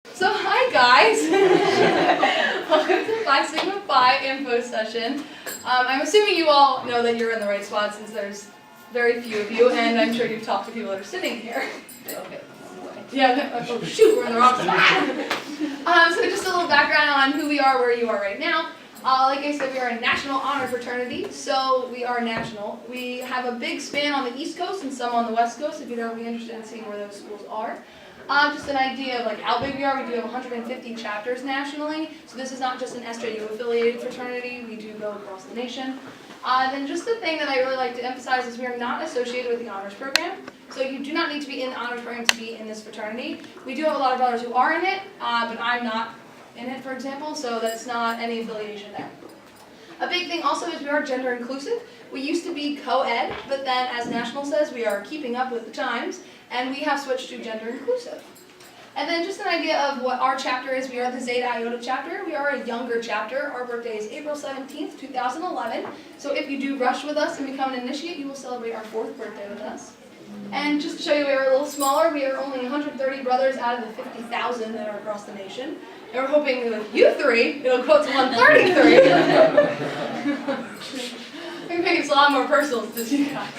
So hi guys, welcome to Phi Sigma Phi info session. I'm assuming you all know that you're in the right spot since there's very few of you, and I'm sure you've talked to people that are sitting here. Okay. Yeah, oh shoot, we're in the wrong spot. So just a little background on who we are, where you are right now. Like I said, we are a national honor fraternity, so we are national. We have a big span on the East Coast and some on the West Coast, if you'd ever be interested in seeing where those schools are. Just an idea of like how big we are. We do have 150 chapters nationally, so this is not just an SJU affiliated fraternity. We do go across the nation. Then just the thing that I really like to emphasize is we are not associated with the honors program. So you do not need to be in the honors program to be in this fraternity. We do have a lot of brothers who are in it, but I'm not in it, for example, so that's not any affiliation there. A big thing also is we are gender inclusive. We used to be co-ed, but then as National says, we are keeping up with the times, and we have switched to gender inclusive. And then just an idea of what our chapter is, we are the Zeta Iota chapter. We are a younger chapter. Our birthday is April 17th, 2011. So if you do rush with us and become an initiate, you will celebrate our 4th birthday with us. And just to show you we are a little smaller, we are only 130 brothers out of the 50,000 that are across the nation. And we're hoping with you three, it'll go to 133. I think it's a lot more personal to you guys.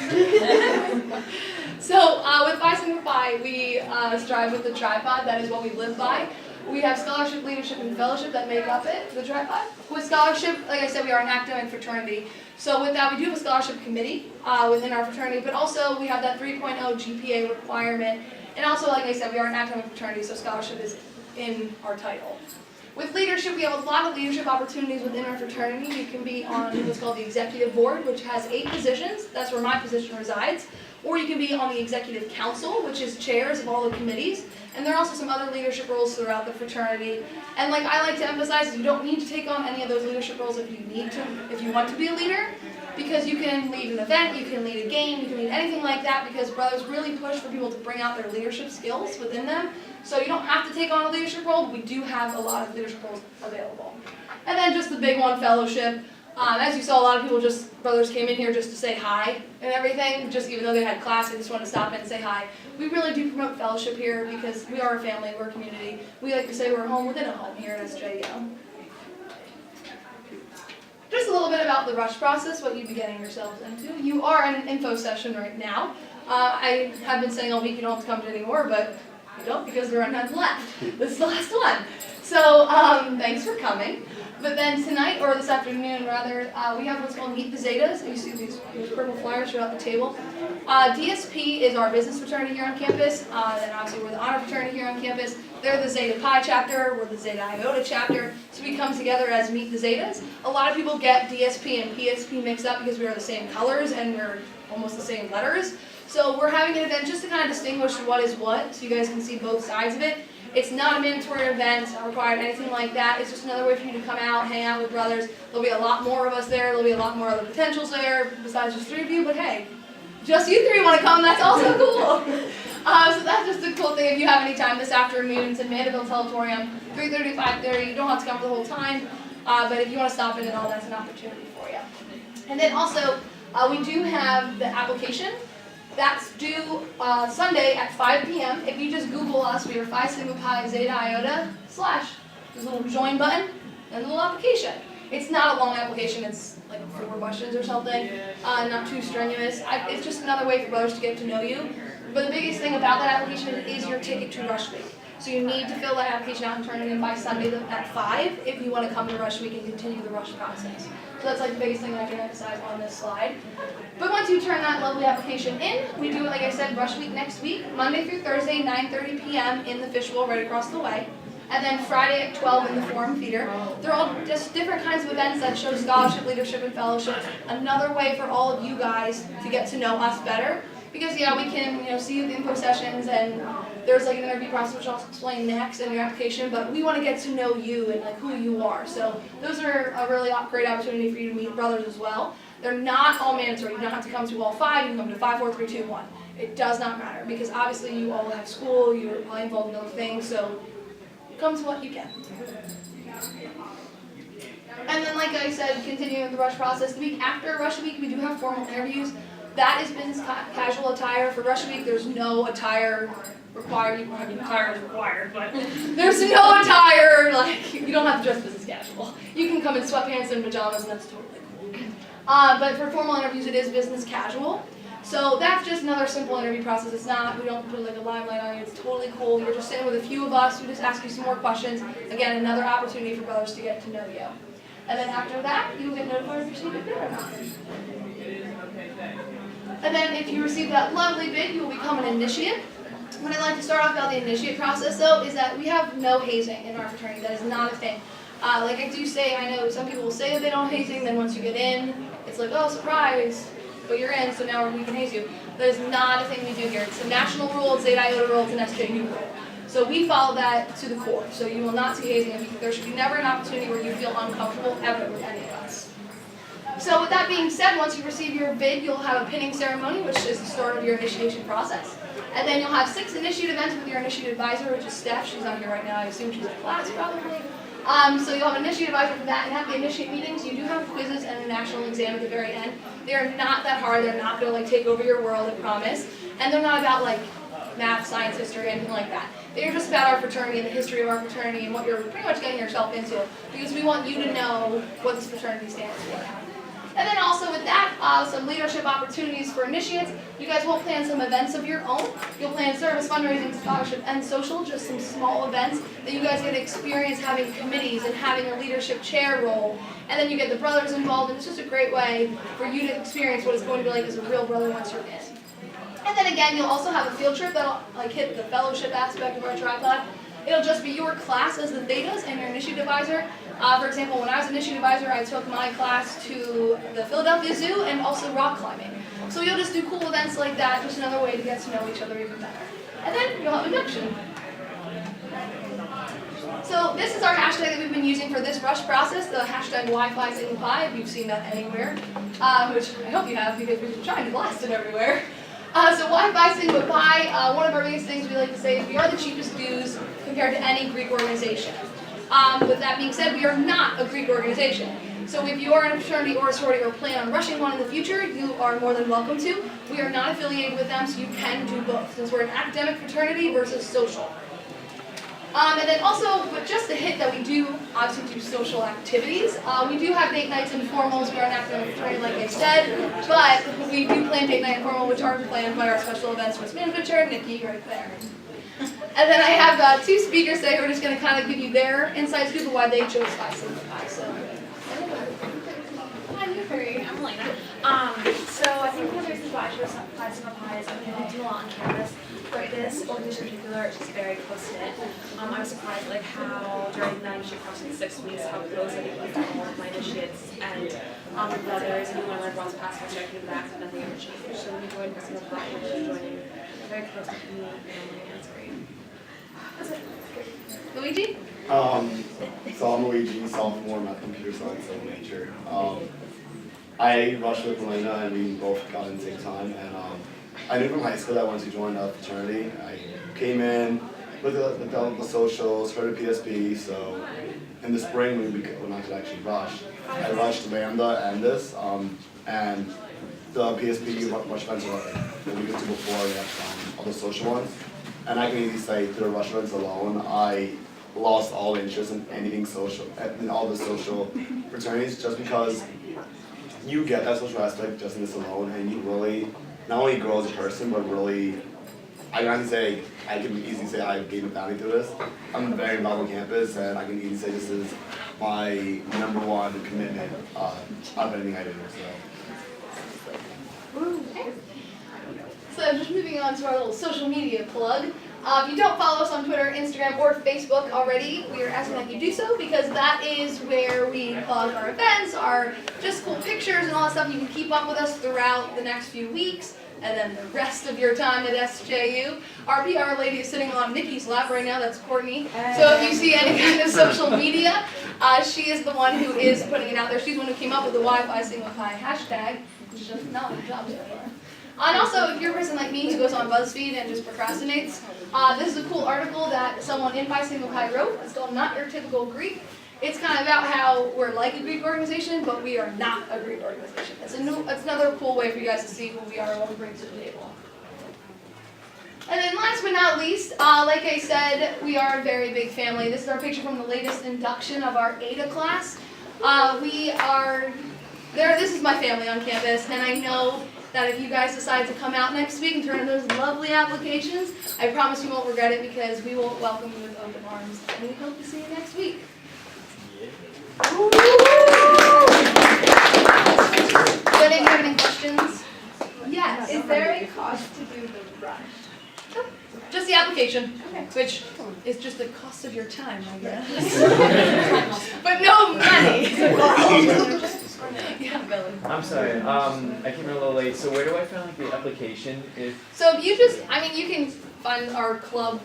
So with Phi Sigma Phi, we strive with the tripod. That is what we live by. We have scholarship, leadership, and fellowship that make up it, the tripod. With scholarship, like I said, we are an academic fraternity. So with that, we do have a scholarship committee within our fraternity, but also we have that 3.0 GPA requirement. And also, like I said, we are an academic fraternity, so scholarship is in our title. With leadership, we have a lot of leadership opportunities within our fraternity. You can be on what's called the executive board, which has 8 positions. That's where my position resides. Or you can be on the executive council, which is chairs of all the committees. And there are also some other leadership roles throughout the fraternity. And like I like to emphasize, is you don't need to take on any of those leadership roles if you want to be a leader. Because you can lead an event, you can lead a game, you can lead anything like that, because brothers really push for people to bring out their leadership skills within them. So you don't have to take on a leadership role, but we do have a lot of leadership roles available. And then just the big one, fellowship. As you saw, a lot of people brothers came in here just to say hi and everything, just even though they had class, they just wanted to stop in and say hi. We really do promote fellowship here because we are a family, we're a community. We like to say we're a home within a home here at SJU. Just a little bit about the rush process, what you'd be getting yourselves into. You are in an info session right now. I have been saying all week you don't have to come to anymore, but you don't because there are none left. This is the last one. So thanks for coming. But then tonight, or this afternoon rather, we have what's called Meet the Zetas. You see these purple flyers throughout the table. DSP is our business fraternity here on campus. Then obviously we're the honor fraternity here on campus. They're the Zeta Pi chapter, we're the Zeta Iota chapter. So we come together as Meet the Zetas. A lot of people get DSP and PSP mixed up because we are the same colors and we're almost the same letters. So we're having an event just to kind of distinguish what is what, so you guys can see both sides of it. It's not a mandatory event, not required, anything like that. It's just another way for you to come out, hang out with brothers. There'll be a lot more of us there. There'll be a lot more other potentials there besides just 3 of you. But hey, just you 3 want to come, that's also cool. So that's just a cool thing. If you have any time this afternoon, it's in Mandeville Auditorium, 3:30 to 5:30. You don't have to come for the whole time. But if you want to stop in and all, that's an opportunity for you. And then also, we do have the application. That's due Sunday at 5 p.m. If you just Google us, we are Phi Sigma Pi Zeta Iota / there's a little join button and a little application. It's not a long application, it's like 4 questions or something, not too strenuous. It's just another way for brothers to get to know you. But the biggest thing about that application is your ticket to Rush Week. So you need to fill that application out and turn it in by Sunday at 5 if you want to come to Rush Week and continue the Rush process. So that's like the biggest thing I can emphasize on this slide. But once you turn that lovely application in, we do it, like I said, Rush Week next week, Monday through Thursday, 9:30 p.m. in the fishbowl right across the way. And then Friday at 12 in the Forum Theater. They're all just different kinds of events that show scholarship, leadership, and fellowship. Another way for all of you guys to get to know us better. Because yeah, we can see you at the info sessions, and there's like an interview process which I'll explain next in your application, but we want to get to know you and like who you are. So those are a really great opportunity for you to meet brothers as well. They're not all mandatory. You don't have to come to all 5. You can come to 5, 4, 3, 2, 1. It does not matter because obviously you all have school, you're probably involved in other things, so come to what you can. And then like I said, continuing the rush process, the week after Rush Week we do have formal interviews. That is business casual attire. For Rush Week, there's no attire required. You can have attire is required, but there's no attire. Like, you don't have to dress business casual. You can come in sweatpants and pajamas, and that's totally cool. But for formal interviews, it is business casual. So that's just another simple interview process. It's not, we don't put like a limelight on you. It's totally cool. You're just sitting with a few of us. We just ask you some more questions. Again, another opportunity for brothers to get to know you. And then after that, you will get notified if you received a bid or not. And then if you receive that lovely bid, you will become an initiate. What I'd like to start off about the initiate process, though, is that we have no hazing in our fraternity. That is not a thing. Like I do say, I know some people will say that they don't hazing, then once you get in, it's like, oh, surprise, but you're in, so now we can haze you. That is not a thing we do here. It's a national rule, it's Zeta Iota rule, it's an SJU rule. So we follow that to the core. So you will not see hazing. There should be never an opportunity where you feel uncomfortable ever with any of us. So with that being said, once you receive your bid, you'll have a pinning ceremony, which is the start of your initiation process. And then you'll have 6 initiate events with your initiate advisor, which is Steph. She's not here right now. I assume she's in class probably. So you'll have an initiate advisor for that, and at the initiate meetings, you do have quizzes and a national exam at the very end. They are not that hard. They're not going to like take over your world, I promise. And they're not about like math, science, history, anything like that. They're just about our fraternity and the history of our fraternity and what you're pretty much getting yourself into, because we want you to know what this fraternity stands for. And then also with that, some leadership opportunities for initiates. You guys will plan some events of your own. You'll plan service, fundraising, scholarship, and social, just some small events that you guys get to experience having committees and having a leadership chair role. And then you get the brothers involved, and it's just a great way for you to experience what it's going to be like as a real brother once you're in. And then again, you'll also have a field trip that'll like hit the fellowship aspect of our tripod. It'll just be your class as the Thetas and your initiate advisor. For example, when I was initiate advisor, I took my class to the Philadelphia Zoo and also rock climbing. So you'll just do cool events like that, just another way to get to know each other even better. And then you'll have induction. So this is our hashtag that we've been using for this rush process, the hashtag Wi-Fi Sigma Pi, if you've seen that anywhere, which I hope you have because we've been trying to blast it everywhere. So Wi-Fi Sigma Pi, one of our biggest things we like to say is we are the cheapest dues compared to any Greek organization. With that being said, we are not a Greek organization. So if you are in a fraternity or a sorority or plan on rushing one in the future, you are more than welcome to. We are not affiliated with them, so you can do both, since we're an academic fraternity versus social. And then also, but just a hint that we do obviously do social activities. We do have date nights and formals. We are an academic fraternity, like I said, but we do plan date night and formal, which are planned by our special events risk management chair, Nikki, right there. And then I have 2 speakers today who are just going to kind of give you their inside scoop of why they chose Phi Sigma Pi. So, hi, I'm Elena. So I think one of the reasons why I chose Phi Sigma Pi is that we do a lot on campus. But this organization in particular is just very close-knit. I was surprised like how during the initiate process in 6 weeks, how close I became to all of my initiates and brothers, and even when I brought past my second back, nothing ever changed. So when you join Phi Sigma Pi, you're joining a very close community, and it's great. That's it. Luigi? So I'm Luigi, sophomore, math, computer science, civil nature. I rushed with Elena and we both got in the same time. And I knew from high school that I wanted to join a fraternity. I came in, looked at the socials, heard of PSP. So in the spring when I could actually rush, I rushed Lambda and this. And the PSP rush events were the week or 2 before we had all the social ones. And I can easily say through the rush events alone, I lost all interest in anything social, in all the social fraternities, just because you get that social aspect just in this alone, and you really not only grow as a person, but really, I can easily say I gained a value through this. I'm very involved on campus, and I can easily say this is my #1 commitment of anything I do. So just moving on to our little social media plug. If you don't follow us on Twitter, Instagram, or Facebook already, we are asking that you do so, because that is where we plug our events, our just cool pictures and all that stuff. You can keep up with us throughout the next few weeks, and then the rest of your time at SJU. Our PR lady is sitting on Nikki's lap right now, that's Courtney. So if you see any kind of social media, she is the one who is putting it out there. She's the one who came up with the Wi-Fi Sigma Pi hashtag, which is just not a job so far. And also, if you're a person like me who goes on BuzzFeed and just procrastinates, this is a cool article that someone in Phi Sigma Pi wrote. It's called Not Your Typical Greek. It's kind of about how we're like a Greek organization, but we are not a Greek organization. It's another cool way for you guys to see who we are and what we bring to the table. And then last but not least, like I said, we are a very big family. This is our picture from the latest induction of our Ada class. This is my family on campus, and I know that if you guys decide to come out next week and turn in those lovely applications, I promise you won't regret it because we will welcome you with open arms, and we hope to see you next week. Does anyone have any questions? Yes. Is there a cost to do the rush? Just the application, which is just the cost of your time, I guess. But no money. Yeah, Billy. I'm sorry, I came in a little late, so where do I find like the application So if you you can find our club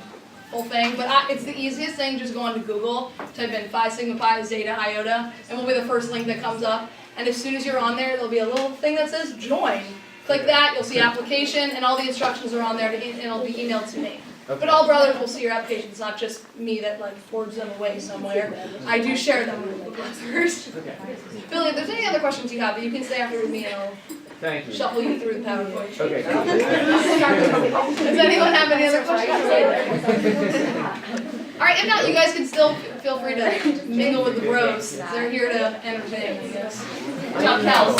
whole thing, but it's the easiest thing, just go onto Google, type in Phi Sigma Pi Zeta Iota, and we'll be the first link that comes up. And as soon as you're on there, there'll be a little thing that says join. Click that, you'll see application, and all the instructions are on there, and it'll be emailed to me. Okay. But all brothers will see your application. It's not just me that forwards them away somewhere. I do share them with the brothers. Okay, Billy, if there's any other questions you have, you can stay after with me and I'll thank you. shuffle you through the PowerPoint. Okay. Does anyone have any other questions? All right, if not, you guys can still feel free to mingle with the bros. They're here to entertain, I guess. Top Cal.